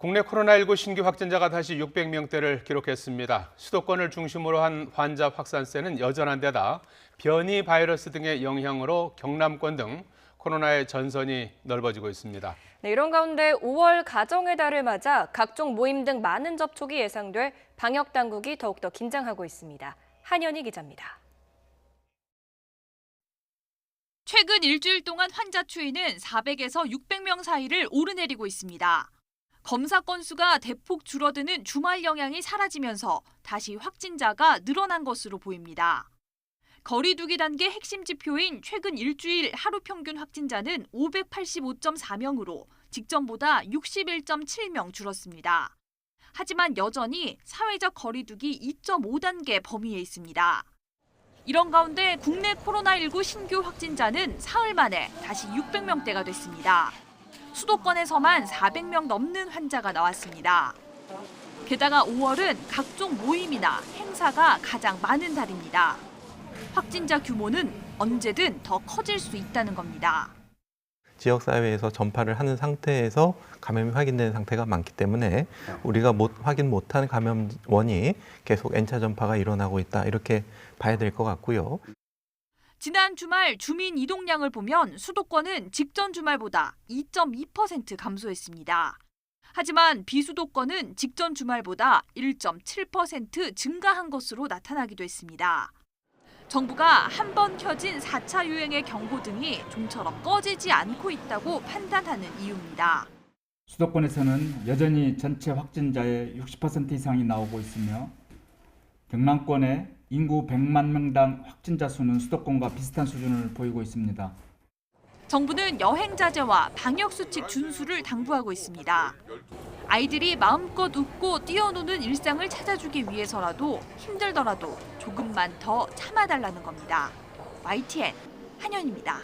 국내 코로나19 신규 확진자가 다시 600명대를 기록했습니다. 수도권을 중심으로 한 환자 확산세는 여전한 데다 변이 바이러스 등의 영향으로 경남권 등 코로나의 전선이 넓어지고 있습니다. 네, 이런 가운데 5월 가정의 달을 맞아 각종 모임 등 많은 접촉이 예상돼 방역 당국이 더욱더 긴장하고 있습니다. 한현희 기자입니다. 최근 일주일 동안 환자 추이는 400에서 600명 사이를 오르내리고 있습니다. 검사 건수가 대폭 줄어드는 주말 영향이 사라지면서 다시 확진자가 늘어난 것으로 보입니다. 거리 두기 단계 핵심 지표인 최근 일주일 하루 평균 확진자는 585.4명으로 직전보다 61.7명 줄었습니다. 하지만 여전히 사회적 거리 두기 2.5단계 범위에 있습니다. 이런 가운데 국내 코로나19 신규 확진자는 사흘 만에 다시 600명대가 됐습니다. 수도권에서만 400명 넘는 환자가 나왔습니다. 게다가 5월은 각종 모임이나 행사가 가장 많은 달입니다. 확진자 규모는 언제든 더 커질 수 있다는 겁니다. 지역사회에서 전파를 하는 상태에서 감염이 확인되는 상태가 많기 때문에 우리가 확인 못한 감염원이 계속 N차 전파가 일어나고 있다, 이렇게 봐야 될 것 같고요. 지난 주말 주민 이동량을 보면 수도권은 직전 주말보다 2.2% 감소했습니다. 하지만 비수도권은 직전 주말보다 1.7% 증가한 것으로 나타나기도 했습니다. 정부가 한 번 켜진 4차 유행의 경고등이 좀처럼 꺼지지 않고 있다고 판단하는 이유입니다. 수도권에서는 여전히 전체 확진자의 60% 이상이 나오고 있으며 경남권의 인구 100만 명당 확진자 수는 수도권과 비슷한 수준을 보이고 있습니다. 정부는 여행 자제와 방역 수칙 준수를 당부하고 있습니다. 아이들이 마음껏 웃고 뛰어노는 일상을 찾아주기 위해서라도 힘들더라도 조금만 더 참아달라는 겁니다. YTN 한현입니다.